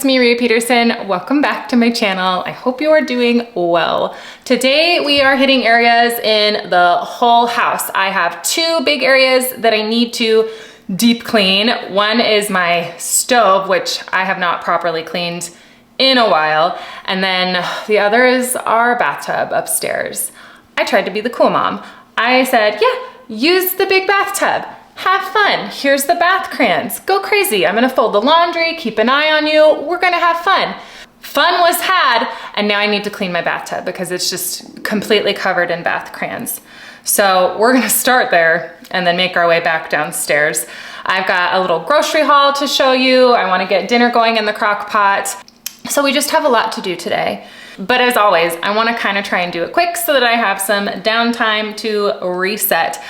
it's me, Rhea Peterson. Welcome back to my channel. I hope you are doing well. Today we are hitting areas in the whole house. I have two big areas that I need to deep clean. One is my stove, which I have not properly cleaned in a while. And then the other is our bathtub upstairs. I tried to be the cool mom. I said, yeah, use the big bathtub. Have fun. Here's the bath crayons. Go crazy. I'm gonna fold the laundry, keep an eye on you. We're gonna have fun. Fun was had, and now I need to clean my bathtub because it's just completely covered in bath crayons. So we're gonna start there and then make our way back downstairs. I've got a little grocery haul to show you. I wanna get dinner going in the crock pot. So we just have a lot to do today. But as always, I wanna kinda try and do it quick so that I have some downtime to reset.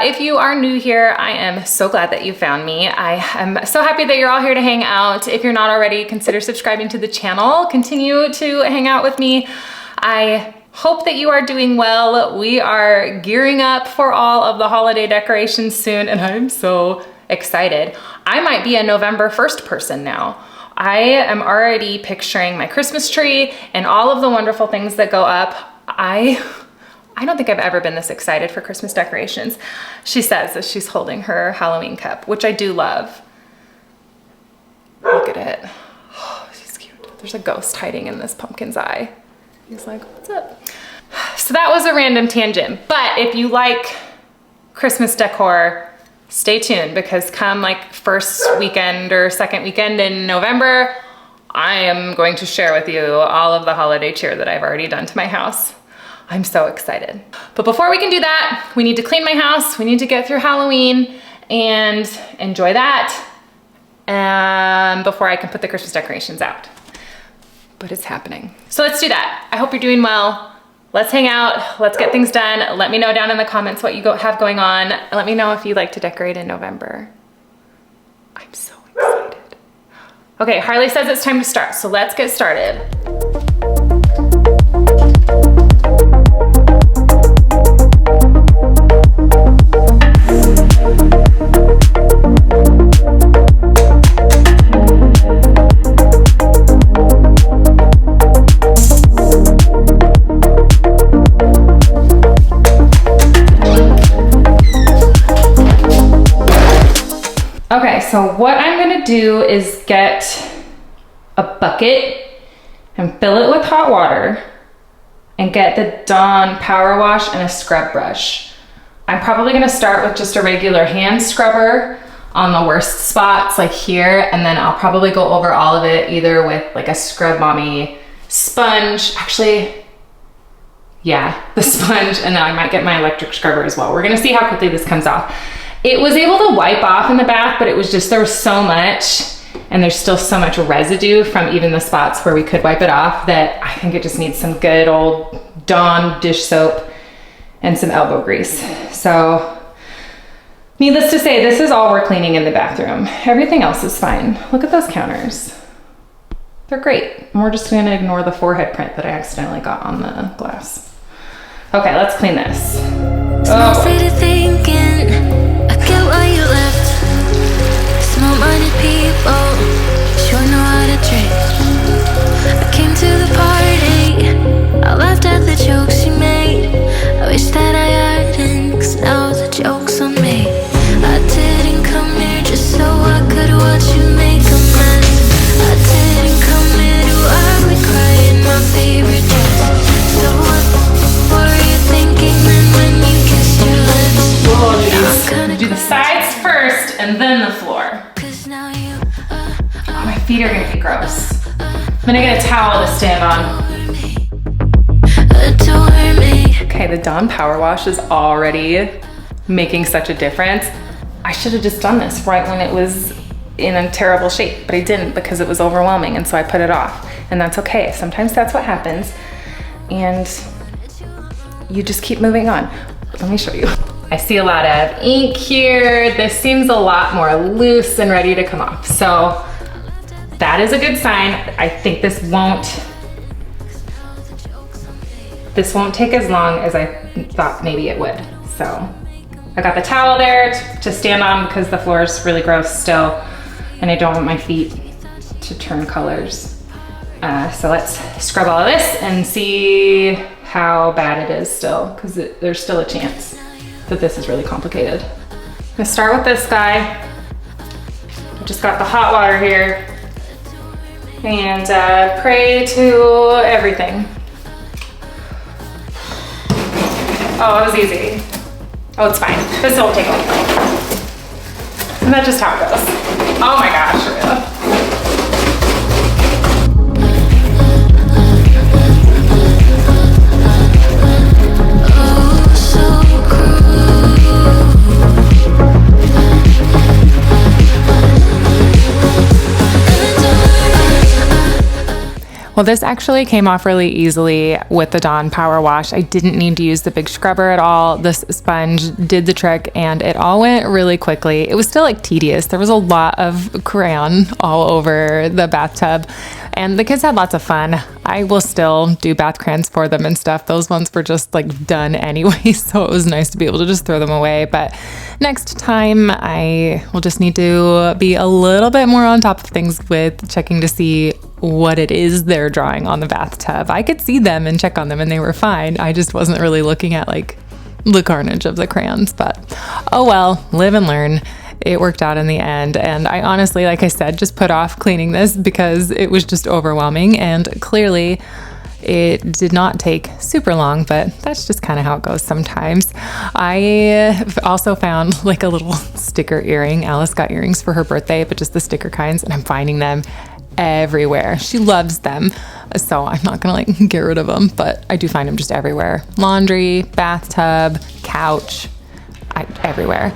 If you are new here, I am so glad that you found me. I am so happy that you're all here to hang out. If you're not already, consider subscribing to the channel. Continue to hang out with me. I hope that you are doing well. We are gearing up for all of the holiday decorations soon, and I'm so excited. I might be a November 1st person now. I am already picturing my Christmas tree and all of the wonderful things that go up. I don't think I've ever been this excited for Christmas decorations. She says as she's holding her Halloween cup, which I do love. Look at it. Oh, she's cute. There's a ghost hiding in this pumpkin's eye. He's like, what's up? So that was a random tangent, but if you like Christmas decor, stay tuned because come like first weekend or second weekend in November, I am going to share with you all of the holiday cheer that I've already done to my house. I'm so excited. But before we can do that, we need to clean my house. We need to get through Halloween and enjoy that before I can put the Christmas decorations out. But it's happening. So let's do that. I hope you're doing well. Let's hang out. Let's get things done. Let me know down in the comments what you have going on. Let me know if you like to decorate in November. I'm so excited. Okay, Harley says it's time to start. So let's get started. Okay, so what I'm gonna do is get a bucket and fill it with hot water and get the Dawn Power Wash and a scrub brush. I'm probably gonna start with just a regular hand scrubber on the worst spots like here, and then I'll probably go over all of it either with like a Scrub Mommy sponge. Actually, yeah, the sponge, and then I might get my electric scrubber as well. We're gonna see how quickly this comes off. It was able to wipe off in the bath, but it was just, there was so much, and there's still so much residue from even the spots where we could wipe it off that I think it just needs some good old Dawn dish soap and some elbow grease. So, needless to say, this is all we're cleaning in the bathroom. Everything else is fine. Look at those counters. They're great. And we're just gonna ignore the forehead print that I accidentally got on the glass. Okay, let's clean this. Small-minded people sure know how to drink. I came to the party, I laughed at the jokes you made. I wish that I hadn't, cause now the joke's on me. I didn't come here just so I could watch you make a mess. I didn't come here to ugly cry in my favorite dress. So what were you thinking then when you kissed your lips? We'll do the sides first and then the floor. Oh, my feet are gonna be gross. I'm gonna get a towel to stand on. Okay, the Dawn Power Wash is already making such a difference. I should have just done this right when it was in a terrible shape, but I didn't because it was overwhelming, and so I put it off. And that's okay. Sometimes that's what happens. And you just keep moving on. Let me show you. I see a lot of ink here. This seems a lot more loose and ready to come off. So that is a good sign. I think this won't take as long as I thought maybe it would. So I got the towel there to stand on because the floor is really gross still, and I don't want my feet to turn colors. So let's scrub all of this and see how bad it is still, because there's still a chance that this is really complicated. I'm gonna start with this guy. I just got the hot water here and pray to everything. Oh, it was easy. Oh, it's fine. This will take a while. And that's just how it goes. Oh my gosh, Rhea. Well, this actually came off really easily with the Dawn Power Wash. I didn't need to use the big scrubber at all. This sponge did the trick and it all went really quickly. It was still like tedious. There was a lot of crayon all over the bathtub and the kids had lots of fun. I will still do bath crayons for them and stuff. Those ones were just like done anyway, so it was nice to be able to just throw them away. But next time I will just need to be a little bit more on top of things with checking to see what it is they're drawing on the bathtub. I could see them and check on them and they were fine. I just wasn't really looking at like the carnage of the crayons, but oh well, live and learn. It worked out in the end. And I honestly, like I said, just put off cleaning this because it was just overwhelming, and clearly it did not take super long, but that's just kind of how it goes sometimes. I also found like a little sticker earring. Alice got earrings for her birthday, but just the sticker kinds, and I'm finding them everywhere. She loves them, so I'm not gonna like get rid of them, but I do find them just everywhere. Laundry, bathtub, couch, everywhere.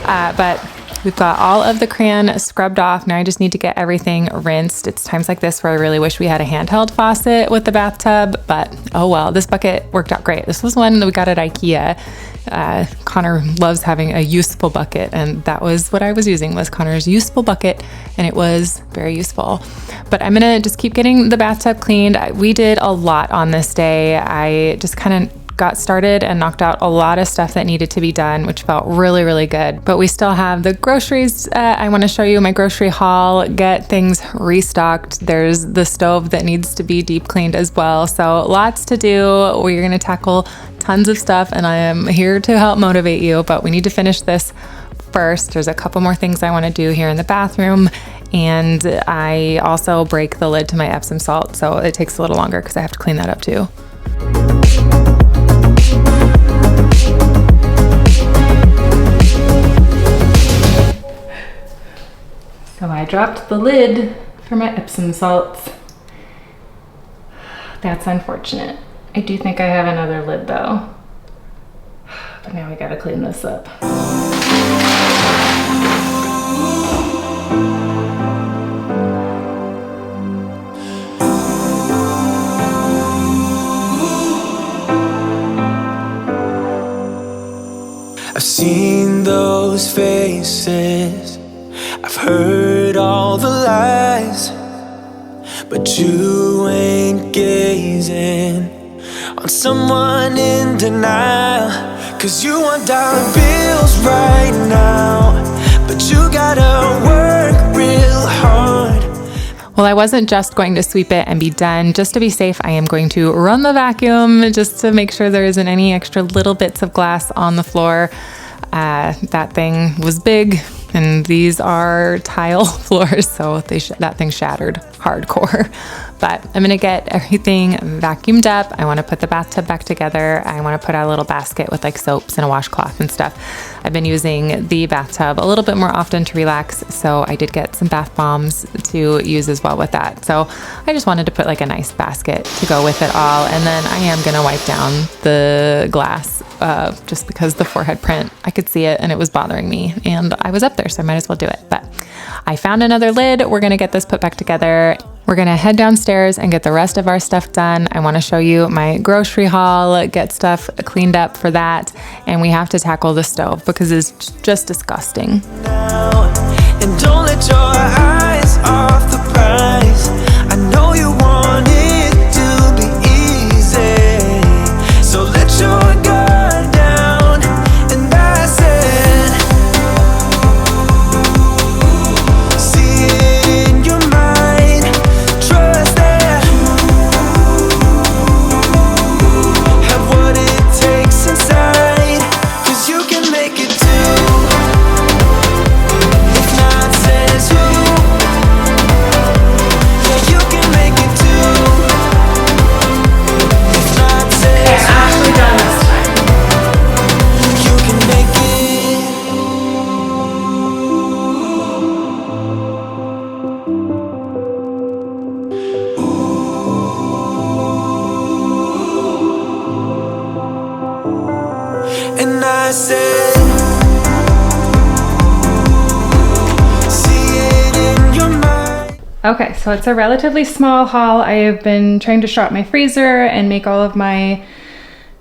But we've got all of the crayon scrubbed off. Now I just need to get everything rinsed. It's times like this where I really wish we had a handheld faucet with the bathtub, but oh well, this bucket worked out great. This was one that we got at IKEA. Connor loves having a useful bucket, and that was what I was using, was Connor's useful bucket, and it was very useful. But I'm gonna just keep getting the bathtub cleaned. We did a lot on this day. I just kind of got started and knocked out a lot of stuff that needed to be done, which felt really, really good. But we still have the groceries. I want to show you my grocery haul, get things restocked. There's the stove that needs to be deep cleaned as well. So lots to do. We're going to tackle tons of stuff, and I am here to help motivate you, but we need to finish this first. There's a couple more things I want to do here in the bathroom, and I also break the lid to my Epsom salt, so it takes a little longer because I have to clean that up too. So I dropped the lid for my Epsom salts. That's unfortunate. I do think I have another lid though. But now we gotta clean this up. I've seen those faces, I've heard all the lies, but you ain't gazing on someone in denial. 'Cause you want dollar bills right now, but you gotta work real hard. Well, I wasn't just going to sweep it and be done. Just to be safe, I am going to run the vacuum just to make sure there isn't any extra little bits of glass on the floor. That thing was big, and these are tile floors, so that thing shattered hardcore. But I'm gonna get everything vacuumed up. I wanna put the bathtub back together. I wanna put out a little basket with like soaps and a washcloth and stuff. I've been using the bathtub a little bit more often to relax, so I did get some bath bombs to use as well with that. So I just wanted to put like a nice basket to go with it all, and then I am gonna wipe down the glass just because the forehead print, I could see it and it was bothering me, and I was up there, so I might as well do it. But I found another lid. We're gonna get this put back together. We're gonna head downstairs and get the rest of our stuff done. I wanna show you my grocery haul, get stuff cleaned up for that, and we have to tackle the stove because it's just disgusting. And don't let your eyes off the prize. I know you want it to be easy, so let your guard down, and that's it. See it in your mind. I said. See it in your mind. Okay, so it's a relatively small haul. I have been trying to shop my freezer and make all of my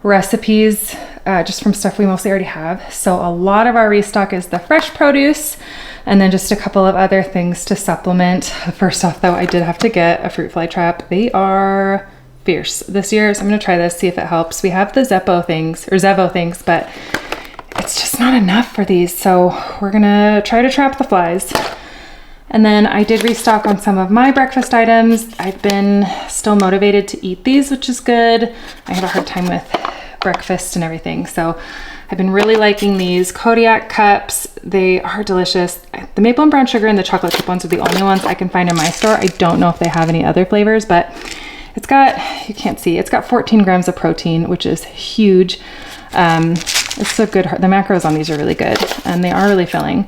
recipes just from stuff we mostly already have. So a lot of our restock is the fresh produce and then just a couple of other things to supplement. First off though, I did have to get a fruit fly trap. They are fierce this year, so I'm gonna try this, see if it helps. We have the Zevo things, but it's just not enough for these. So we're gonna try to trap the flies. And then I did restock on some of my breakfast items. I've been still motivated to eat these, which is good. I had a hard time with breakfast and everything. So I've been really liking these Kodiak cups. They are delicious. The maple and brown sugar and the chocolate chip ones are the only ones I can find in my store. I don't know if they have any other flavors, but it's got, you can't see, it's got 14 grams of protein, which is huge. It's so good. The macros on these are really good and they are really filling.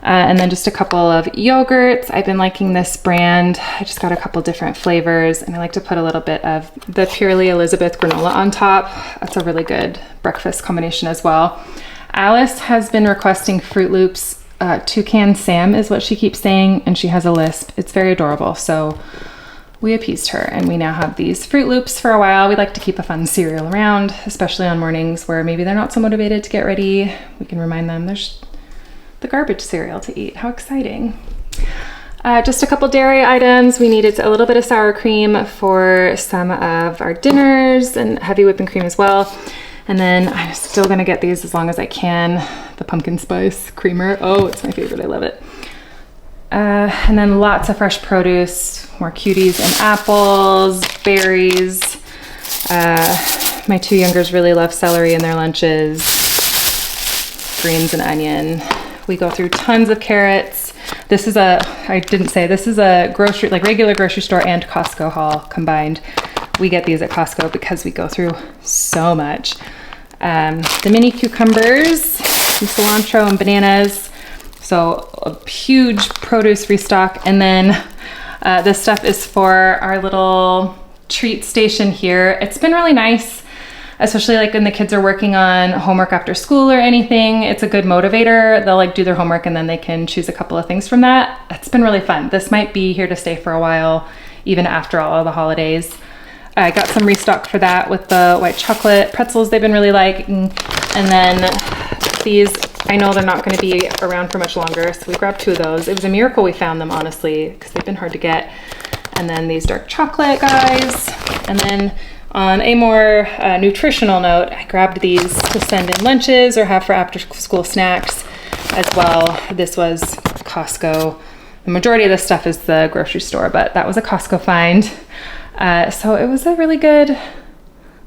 And then just a couple of yogurts. I've been liking this brand. I just got a couple different flavors and I like to put a little bit of the Purely Elizabeth granola on top. That's a really good breakfast combination as well. Alice has been requesting Fruit Loops. Toucan Sam is what she keeps saying, and she has a lisp. It's very adorable. So we appeased her and we now have these Fruit Loops for a while. We like to keep a fun cereal around, especially on mornings where maybe they're not so motivated to get ready. We can remind them there's the garbage cereal to eat. How exciting. Just a couple dairy items. We needed a little bit of sour cream for some of our dinners and heavy whipping cream as well. And then I'm still gonna get these as long as I can. The pumpkin spice creamer. Oh, it's my favorite, I love it. And then lots of fresh produce, more cuties and apples, berries. My two youngers really love celery in their lunches, greens and onion. We go through tons of carrots. This is this is a grocery, like regular grocery store and Costco haul combined. We get these at Costco because we go through so much. The mini cucumbers, some cilantro and bananas. So a huge produce restock. And then this stuff is for our little treat station here. It's been really nice, especially like when the kids are working on homework after school or anything. It's a good motivator. They'll like do their homework and then they can choose a couple of things from that. It's been really fun. This might be here to stay for a while, even after all of the holidays. I got some restock for that with the white chocolate pretzels they've been really liking. And then these, I know they're not gonna be around for much longer, so we grabbed two of those. It was a miracle we found them, honestly, because they've been hard to get. And then these dark chocolate guys. And then on a more nutritional note, I grabbed these to send in lunches or have for after school snacks as well. This was Costco. The majority of this stuff is the grocery store, but that was a Costco find. So it was a really good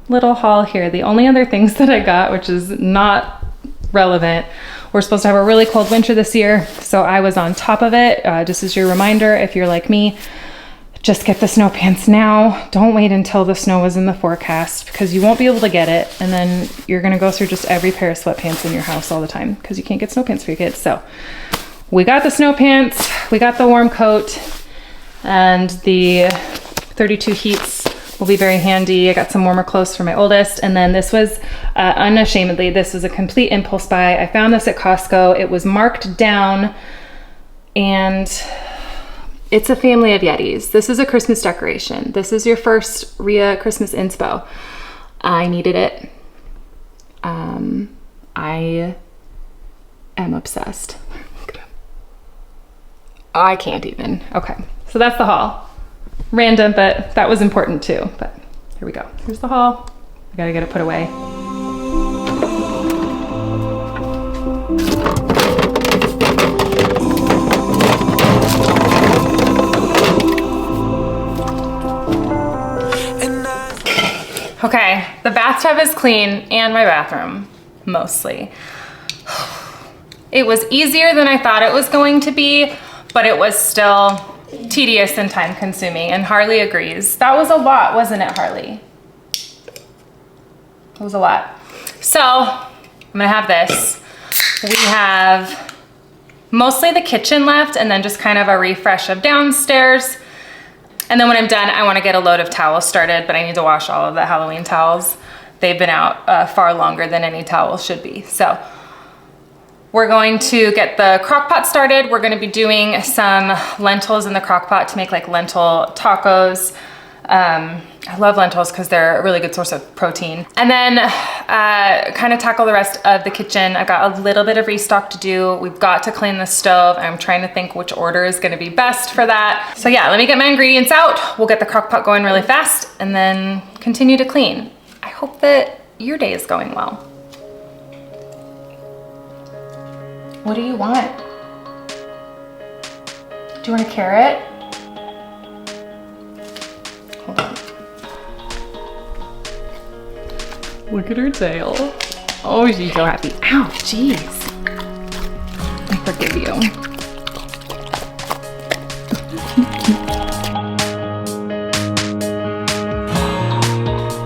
little haul here. The only other things that I got, which is not relevant, we're supposed to have a really cold winter this year, so I was on top of it. Just as your reminder, if you're like me, just get the snow pants now. Don't wait until the snow is in the forecast because you won't be able to get it. And then you're gonna go through just every pair of sweatpants in your house all the time because you can't get snow pants for your kids. So we got the snow pants, we got the warm coat, and the 32 heats will be very handy. I got some warmer clothes for my oldest. And then this was, unashamedly, this was a complete impulse buy. I found this at Costco. It was marked down and it's a family of Yetis. This is a Christmas decoration. This is your first Rhea Christmas inspo. I needed it. I am obsessed. I can't even. Okay, so that's the haul. Random, but that was important too. But here we go. Here's the haul. I gotta get it put away. Okay, the bathtub is clean and my bathroom, mostly. It was easier than I thought it was going to be, but it was still tedious and time consuming, and Harley agrees. That was a lot, wasn't it, Harley? It was a lot. So, I'm gonna have this. We have mostly the kitchen left and then just kind of a refresh of downstairs. And then when I'm done, I wanna get a load of towels started, but I need to wash all of the Halloween towels. They've been out far longer than any towels should be. So We're going to get the crock pot started. We're gonna be doing some lentils in the crock pot to make like lentil tacos. I love lentils because they're a really good source of protein. And then kind of tackle the rest of the kitchen. I got a little bit of restock to do. We've got to clean the stove. I'm trying to think which order is gonna be best for that. So yeah, let me get my ingredients out. We'll get the crock pot going really fast and then continue to clean. I hope that your day is going well. What do you want? Do you want a carrot? Hold on. Look at her tail. Oh, she's so happy. Ow, jeez. I forgive you.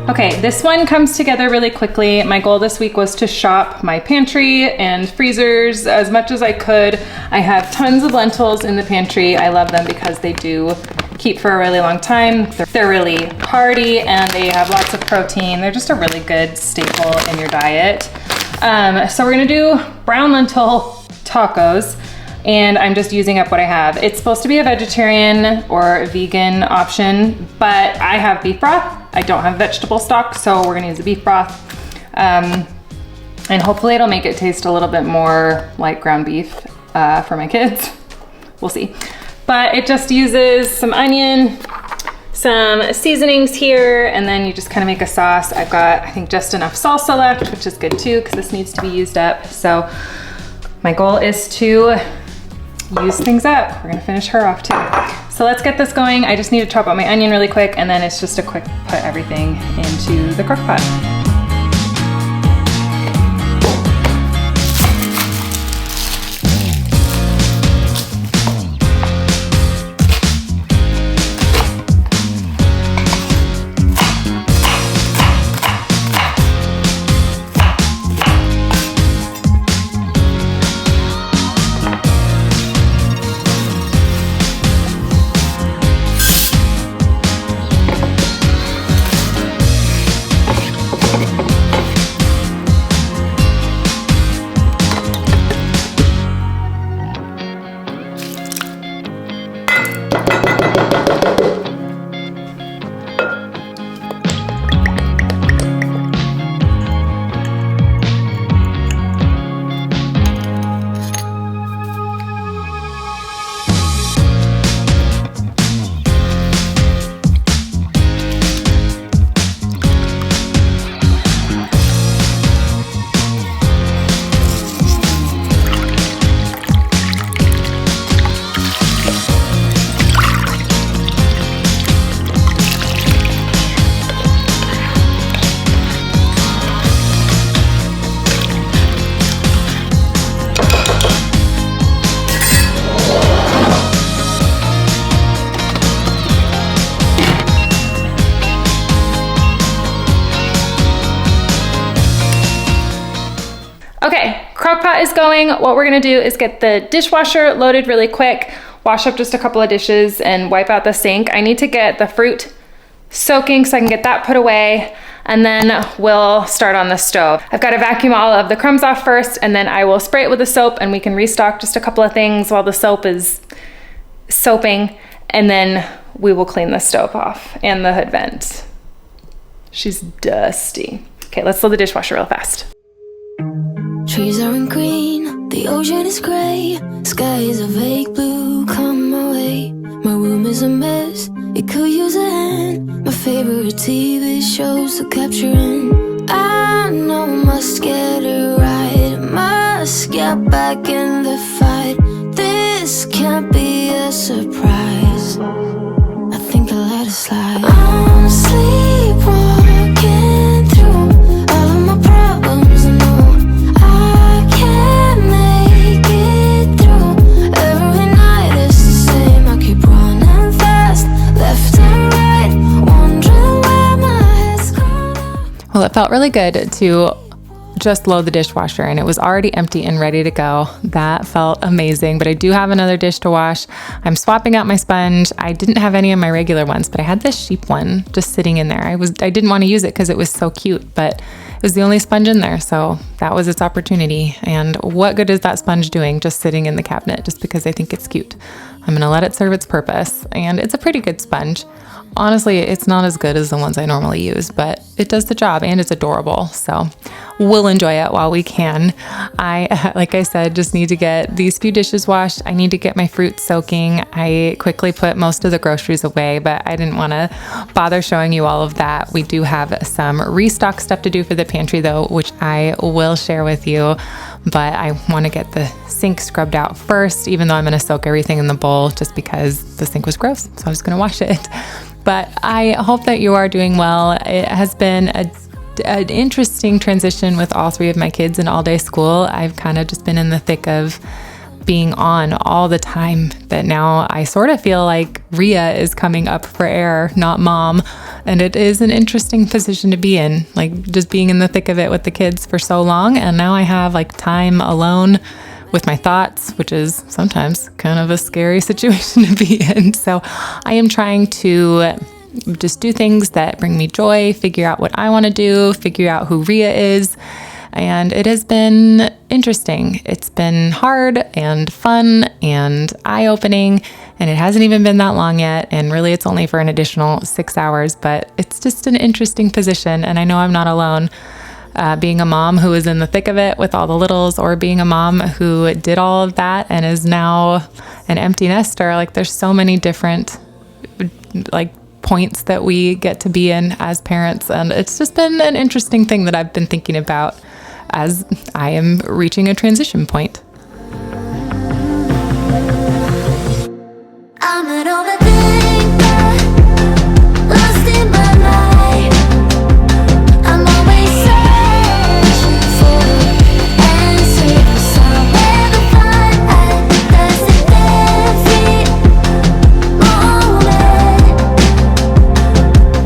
Okay, this one comes together really quickly. My goal this week was to shop my pantry and freezers as much as I could. I have tons of lentils in the pantry. I love them because they do keep for a really long time. They're really hearty and they have lots of protein. They're just a really good staple in your diet. So we're gonna do brown lentil tacos and I'm just using up what I have. It's supposed to be a vegetarian or vegan option, but I have beef broth. I don't have vegetable stock, so we're gonna use the beef broth. And hopefully it'll make it taste a little bit more like ground beef for my kids. We'll see. But it just uses some onion, some seasonings here, and then you just kind of make a sauce. I've got, I think, just enough salsa left, which is good too, because this needs to be used up. So my goal is to use things up. We're gonna finish her off too. So let's get this going. I just need to chop up my onion really quick, and then it's just a quick put everything into the crock pot. Okay, crock pot is going. What we're gonna do is get the dishwasher loaded really quick, wash up just a couple of dishes and wipe out the sink. I need to get the fruit soaking so I can get that put away, and then we'll start on the stove. I've got to vacuum all of the crumbs off first, and then I will spray it with the soap and we can restock just a couple of things while the soap is soaping, and then we will clean the stove off and the hood vent. She's dusty. Okay, let's load the dishwasher real fast. Trees aren't green, the ocean is gray, sky is a vague blue, come my way. My room is a mess, it could use a hand. My favorite TV shows to capture in. I know I must get it right, must get back in the fight. This can't be a surprise, I think I'll let it slide. I'm sleepwalking through all of my problems, I know I can't make it through. Every night it's the same, I keep running fast, left and right, wondering where my head's gone. Well, it felt really good to just load the dishwasher and it was already empty and ready to go. That felt amazing, but I do have another dish to wash. I'm swapping out my sponge. I didn't have any of my regular ones, but I had this sheep one just sitting in there. I didn't want to use it because it was so cute, but it was the only sponge in there, so that was its opportunity. And what good is that sponge doing just sitting in the cabinet just because I think it's cute? I'm gonna let it serve its purpose, and it's a pretty good sponge. Honestly, it's not as good as the ones I normally use, but it does the job and it's adorable, so we'll enjoy it while we can. I, like I said, just need to get these few dishes washed. I need to get my fruit soaking. I quickly put most of the groceries away, but I didn't want to bother showing you all of that. We do have some restock stuff to do for the pantry though, which I will share with you, but I want to get the sink scrubbed out first, even though I'm going to soak everything in the bowl just because the sink was gross, so I was going to wash it. But I hope that you are doing well. It has been an interesting transition with all three of my kids in all-day school. I've kind of just been in the thick of being on all the time, that now I sort of feel like Rhea is coming up for air, not mom. And it is an interesting position to be in, like just being in the thick of it with the kids for so long. And now I have like time alone with my thoughts, which is sometimes kind of a scary situation to be in. So I am trying to just do things that bring me joy, figure out what I want to do, figure out who Rhea is. And it has been interesting. It's been hard and fun and eye-opening, and it hasn't even been that long yet. And really it's only for an additional 6 hours, but it's just an interesting position. And I know I'm not alone. Being a mom who is in the thick of it with all the littles, or being a mom who did all of that and is now an empty nester. Like there's so many different like points that we get to be in as parents. And it's just been an interesting thing that I've been thinking about as I am reaching a transition point. I'm an overthinker, lost in my life. I'm always searching for answers, somewhere to find. That's every moment,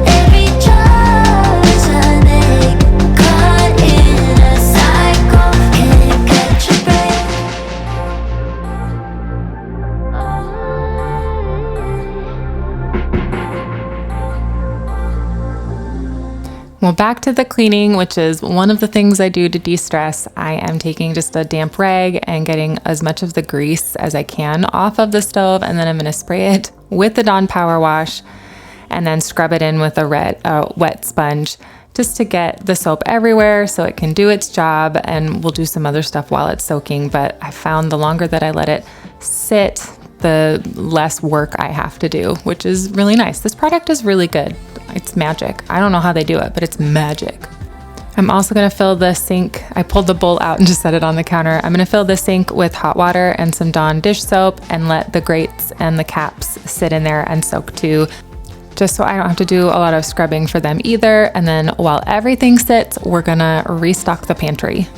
every choice I make, caught in a cycle, can't catch a break. Well, back to the cleaning, which is one of the things I do to de-stress. I am taking just a damp rag and getting as much of the grease as I can off of the stove, and then I'm going to spray it with the Dawn Power Wash and then scrub it in with a wet sponge just to get the soap everywhere so it can do its job, and we'll do some other stuff while it's soaking. But I found the longer that I let it sit, the less work I have to do, which is really nice. This product is really good. It's magic. I don't know how they do it, but it's magic. I'm also going to fill the sink. I pulled the bowl out and just set it on the counter. I'm going to fill the sink with hot water and some Dawn dish soap and let the grates and the caps sit in there and soak too, just so I don't have to do a lot of scrubbing for them either. And then while everything sits, we're going to restock the pantry.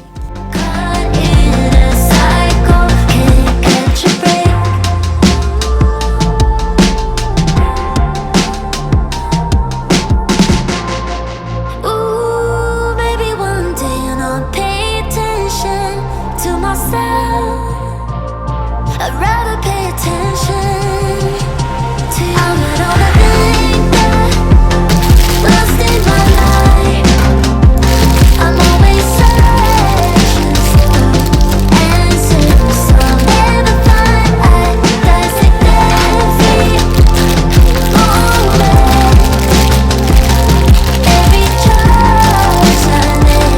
Caught in a cycle, can't catch a break. Ooh, maybe one day and I'll pay attention to myself. I'd rather pay attention to you. I'm an overthinker, lost in my life. I'm always searching for answers, somewhere to find. That's every moment, every choice I make,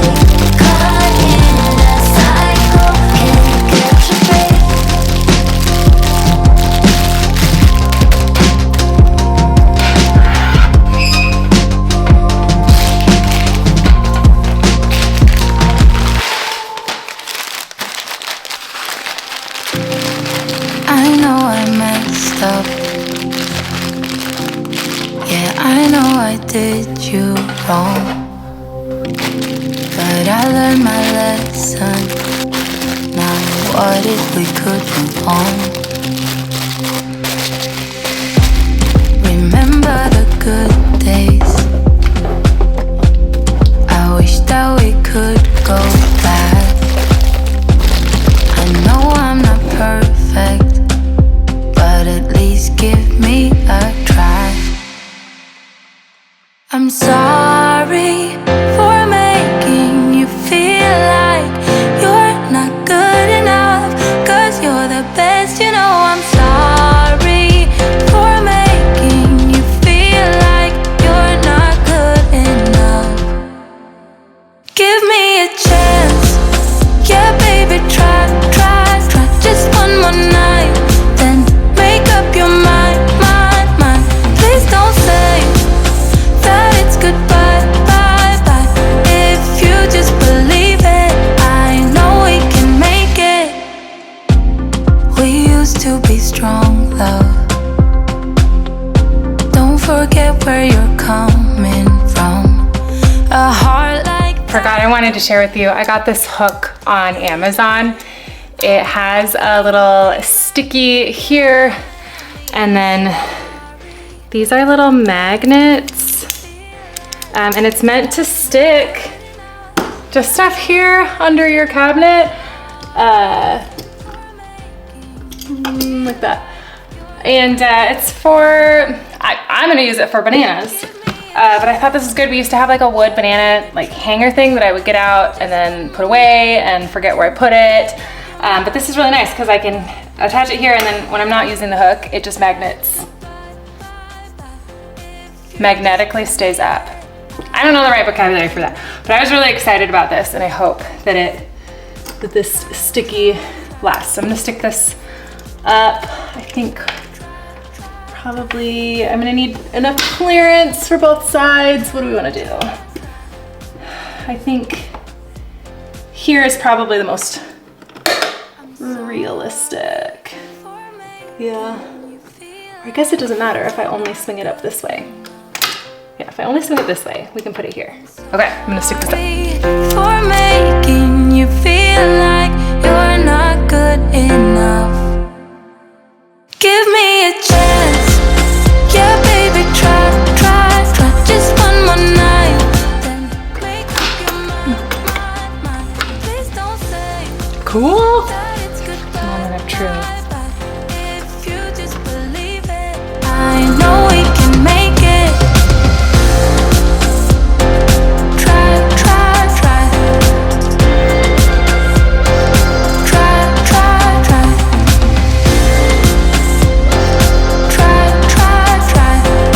caught in a cycle, can't catch a break. I know I messed up. Yeah, I know I did you wrong. But I learned my lesson. Now what if we could move on? Remember the good days. I wish that we could go I'm sorry for making you feel like you're not good enough, 'cause you're the best, you know. I'm sorry for making you feel like you're not good enough. Give me a chance, yeah baby, try, just one more night, then make up your mind, please don't say that it's goodbye, bye. If you just believe it, I know we can make it. We used to be strong, love. Don't forget where you're coming from. A heart like Forgot I wanted to share with you, I got this hook on Amazon. It has a little sticky here, and then these are little magnets, and it's meant to stick just stuff here under your cabinet, like that. And it's for, I'm gonna use it for bananas. But I thought this was good. We used to have like a wood banana like hanger thing that I would get out and then put away and forget where I put it. But this is really nice because I can attach it here, and then when I'm not using the hook, it just magnetically stays up. I don't know the right vocabulary for that, but I was really excited about this, and I hope that this sticky lasts. So I'm gonna stick this up. I think probably I'm gonna need enough clearance for both sides. What do we wanna do? I think here is probably the most realistic. Yeah. I guess it doesn't matter if I only swing it up this way. Yeah, if I only swing it this way, we can put it here. Okay, I'm gonna stick this up. For making you feel like you're not good enough. Give me a chance, yeah baby, try, just one more night, then make up your mind, please don't say Cool. that it's goodbye, Moment of truth. if you just believe it, I know we can make it. Try,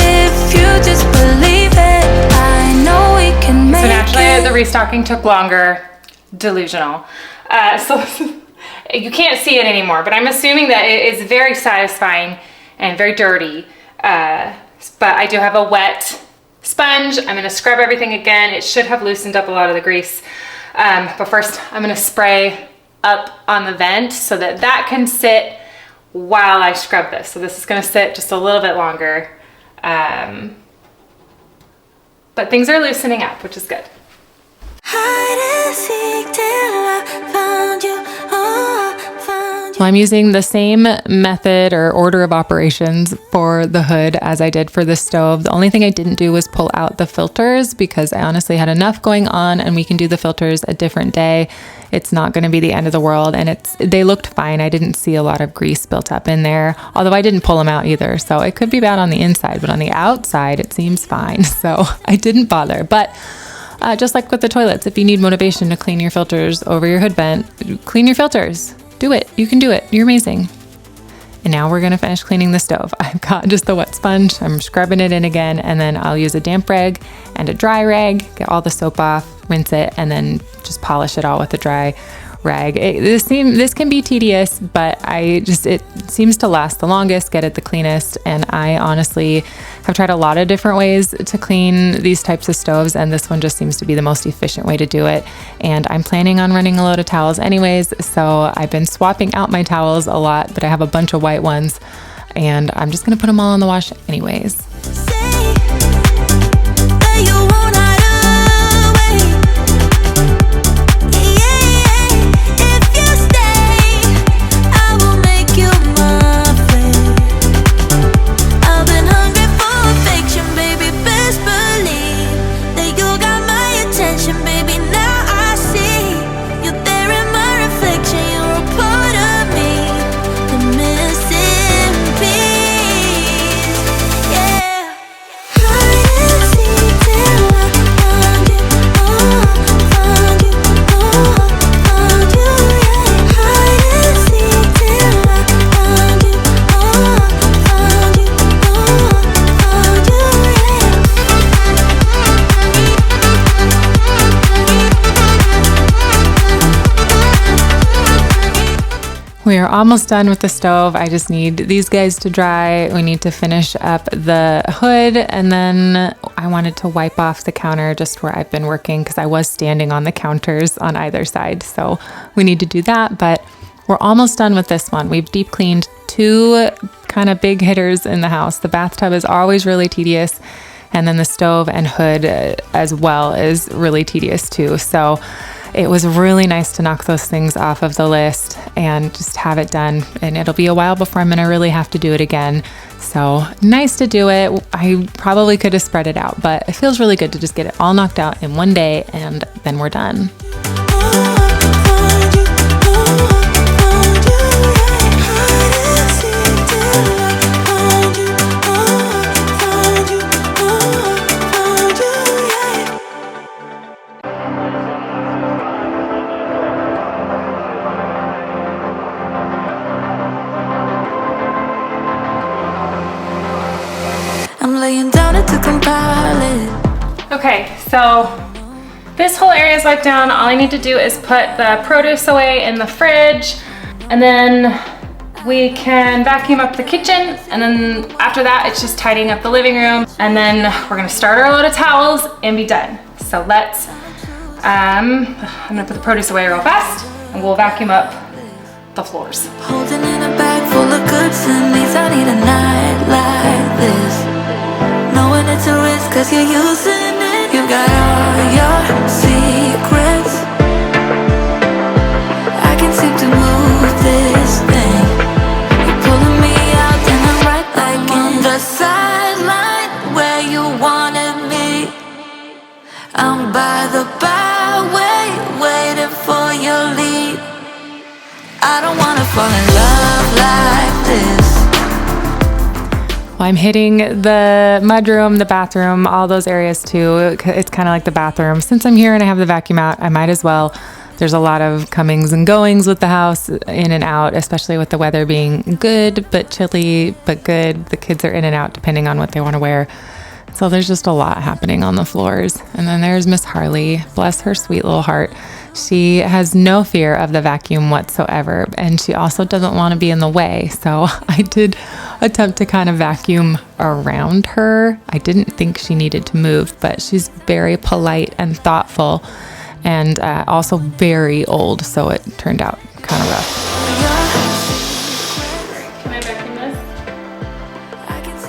if you just believe it, I know we can make So naturally, it. the restocking took longer. Delusional. So you can't see it anymore, but I'm assuming that it is very satisfying and very dirty. But I do have a wet sponge. I'm gonna scrub everything again. It should have loosened up a lot of the grease. But first, I'm gonna spray up on the vent so that that can sit while I scrub this. So this is gonna sit just a little bit longer. But things are loosening up, which is good. Hide and seek till I found you. Oh, I found you. Well, I'm using the same method or order of operations for the hood as I did for the stove. The only thing I didn't do was pull out the filters because I honestly had enough going on, and we can do the filters a different day. It's not going to be the end of the world, and they looked fine. I didn't see a lot of grease built up in there, although I didn't pull them out either. So it could be bad on the inside, but on the outside, it seems fine. So I didn't bother. But just like with the toilets, if you need motivation to clean your filters over your hood vent, clean your filters. Do it. You can do it. You're amazing. And now we're going to finish cleaning the stove. I've got just the wet sponge. I'm scrubbing it in again, and then I'll use a damp rag and a dry rag, get all the soap off, rinse it, and then just polish it all with a dry rag. This can be tedious, but it seems to last the longest, get it the cleanest, and I honestly have tried a lot of different ways to clean these types of stoves, and this one just seems to be the most efficient way to do it. And I'm planning on running a load of towels anyways, so I've been swapping out my towels a lot, but I have a bunch of white ones, and I'm just gonna put them all in the wash anyways. Say that you won't hide away. Yeah, if you stay, I will make you my flame. I've been hungry for affection, baby. Best believe that you got my attention, baby. Now I see you're there in my reflection. You're a part of me, the missing piece. Yeah. Hide and seek till We are almost done with the stove. I just need these guys to dry. We need to finish up the hood, and then I wanted to wipe off the counter just where I've been working because I was standing on the counters on either side. So we need to do that, but we're almost done with this one. We've deep cleaned 2 kind of big hitters in the house. The bathtub is always really tedious, and then the stove and hood as well is really tedious too. So it was really nice to knock those things off of the list and just have it done. And it'll be a while before I'm gonna really have to do it again. So nice to do it. I probably could have spread it out, but it feels really good to just get it all knocked out in one day and then we're done. Okay, so this whole area is wiped down. All I need to do is put the produce away in the fridge, and then we can vacuum up the kitchen, and then after that it's just tidying up the living room, and then we're gonna start our load of towels and be done. So let's, I'm gonna put the produce away real fast and we'll vacuum up the floors. Holding in a bag full of goods and needs, I need a night like this. Knowing it's a risk cause you're using it. You got all your secrets. I can seem to move this thing. You're pulling me out and I'm right back in. The sideline where you wanted me. I'm by the byway waiting for your lead. I don't wanna fall in love like this. Well, I'm hitting the mudroom, the bathroom, all those areas too. It's kind of like the bathroom. Since I'm here and I have the vacuum out, I might as well. There's a lot of comings and goings with the house, in and out, especially with the weather being good, but chilly, but good. The kids are in and out depending on what they want to wear. So there's just a lot happening on the floors. And then there's Miss Harley, bless her sweet little heart. She has no fear of the vacuum whatsoever, and she also doesn't want to be in the way. So I did attempt to kind of vacuum around her. I didn't think she needed to move, but she's very polite and thoughtful, and also very old, so it turned out kind of rough. Can I vacuum this?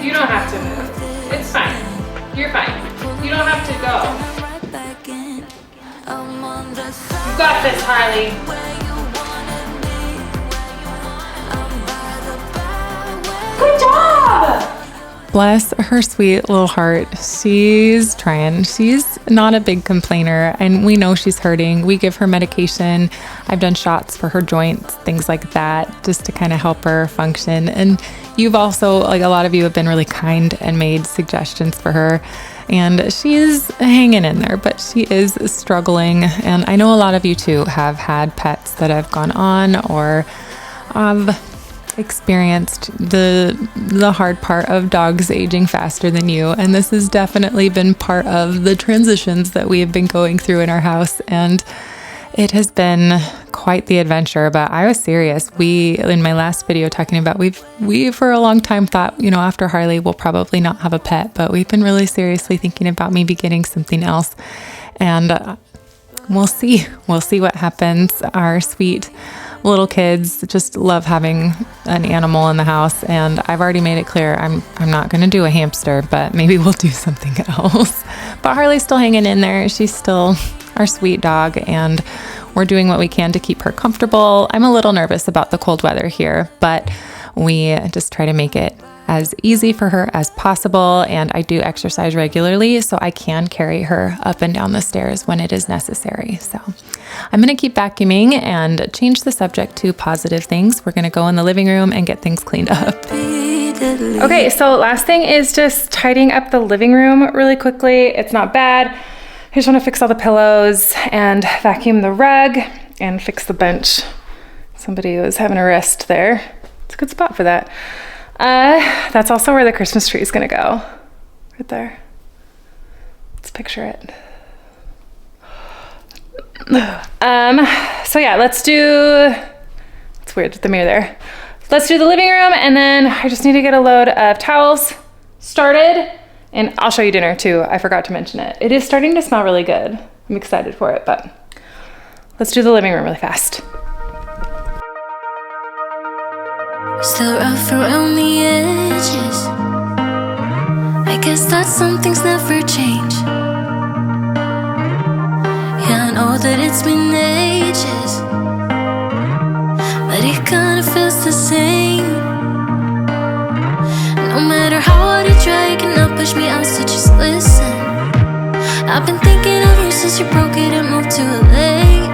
You don't have to move. It's fine. You're fine. You don't have to go. You got this, Harley. Good job! Bless her sweet little heart. She's trying. She's not a big complainer, and we know she's hurting. We give her medication. I've done shots for her joints, things like that, just to kind of help her function. And you've also, like, a lot of you have been really kind and made suggestions for her. And she's hanging in there, but she is struggling. And I know a lot of you too have had pets that have gone on or have experienced the hard part of dogs aging faster than you. And this has definitely been part of the transitions that we have been going through in our house. And it has been quite the adventure, but I was serious. We, in my last video talking about, we for a long time thought, you know, after Harley, we'll probably not have a pet, but we've been really seriously thinking about maybe getting something else. And we'll see what happens. Our sweet little kids just love having an animal in the house, and I've already made it clear I'm not going to do a hamster, but maybe we'll do something else. But Harley's still hanging in there. She's still our sweet dog, and we're doing what we can to keep her comfortable. I'm a little nervous about the cold weather here, but we just try to make it as easy for her as possible. And I do exercise regularly, so I can carry her up and down the stairs when it is necessary. So I'm going to keep vacuuming and change the subject to positive things. We're going to go in the living room and get things cleaned up. Okay, so last thing is just tidying up the living room really quickly. It's not bad. I just want to fix all the pillows and vacuum the rug and fix the bench. Somebody was having a rest there. It's a good spot for that. That's also where the Christmas tree is gonna go. Right there. Let's picture it. So yeah, let's weird, the mirror there. Let's do the living room, and then I just need to get a load of towels started, and I'll show you dinner too. I forgot to mention it. It is starting to smell really good. I'm excited for it, but let's do the living room really fast. Still rough around the edges. I guess that some things never change. Yeah, I know that it's been ages, but it kinda feels the same. No matter how hard you try, you cannot push me out, so just listen. I've been thinking of you since you broke it and moved to LA.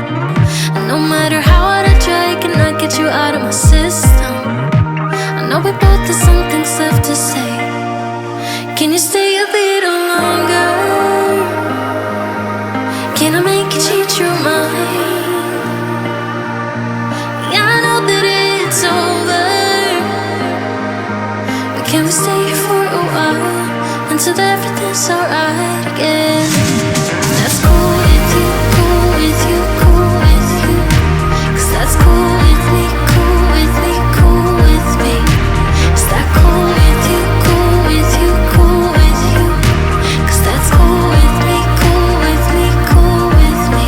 And no matter how hard I try, I cannot get you out of my system. I know we both have some things left to say. Can you stay a little longer? Can I make you change your mind? Yeah, I know that it's over, but can we stay here for a while until everything's alright again? That's cool with you, cool with you, cool with you. 'Cause that's cool with me, cool with me, cool with me. Is that cool with you, cool with you, cool with you? 'Cause that's cool with me, cool with me, cool with me.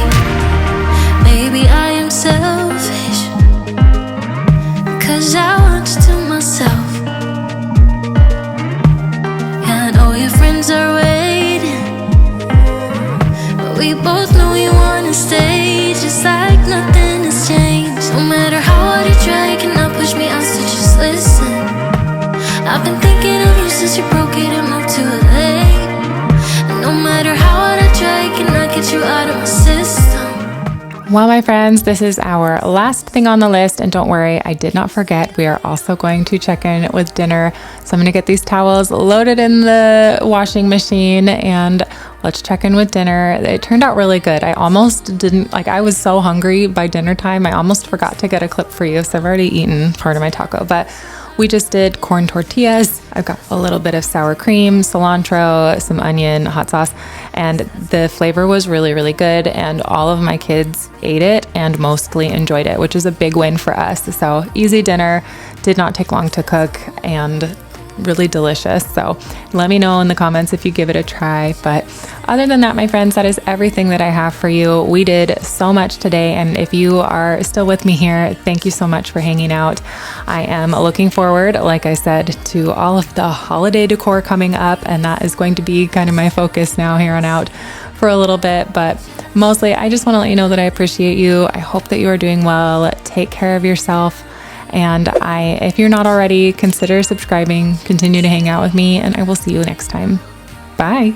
Maybe I am selfish, 'cause I want you to myself. Yeah, I know your friends are waiting, but we both know you wanna stay, just like nothing has changed. No matter how hard you try, you cannot push me out, so just listen. I've been thinking of you since you broke it and moved to LA. And no matter how hard I try, I cannot get you out of my system. Well, my friends, this is our last thing on the list, and don't worry, I did not forget. We are also going to check in with dinner. So I'm gonna get these towels loaded in the washing machine, and let's check in with dinner. It turned out really good. I almost didn't, I was so hungry by dinner time, I almost forgot to get a clip for you, so I've already eaten part of my taco, but we just did corn tortillas. I've got a little bit of sour cream, cilantro, some onion, hot sauce, and the flavor was really, really good. And all of my kids ate it and mostly enjoyed it, which is a big win for us. So easy dinner, did not take long to cook, and really delicious. So let me know in the comments if you give it a try. But other than that, my friends, that is everything that I have for you. We did so much today, and if you are still with me here, thank you so much for hanging out. I am looking forward, like I said, to all of the holiday decor coming up, and that is going to be kind of my focus now here on out for a little bit. But mostly, I just want to let you know that I appreciate you. I hope that you are doing well. Take care of yourself. And if you're not already, consider subscribing, continue to hang out with me, and I will see you next time. Bye.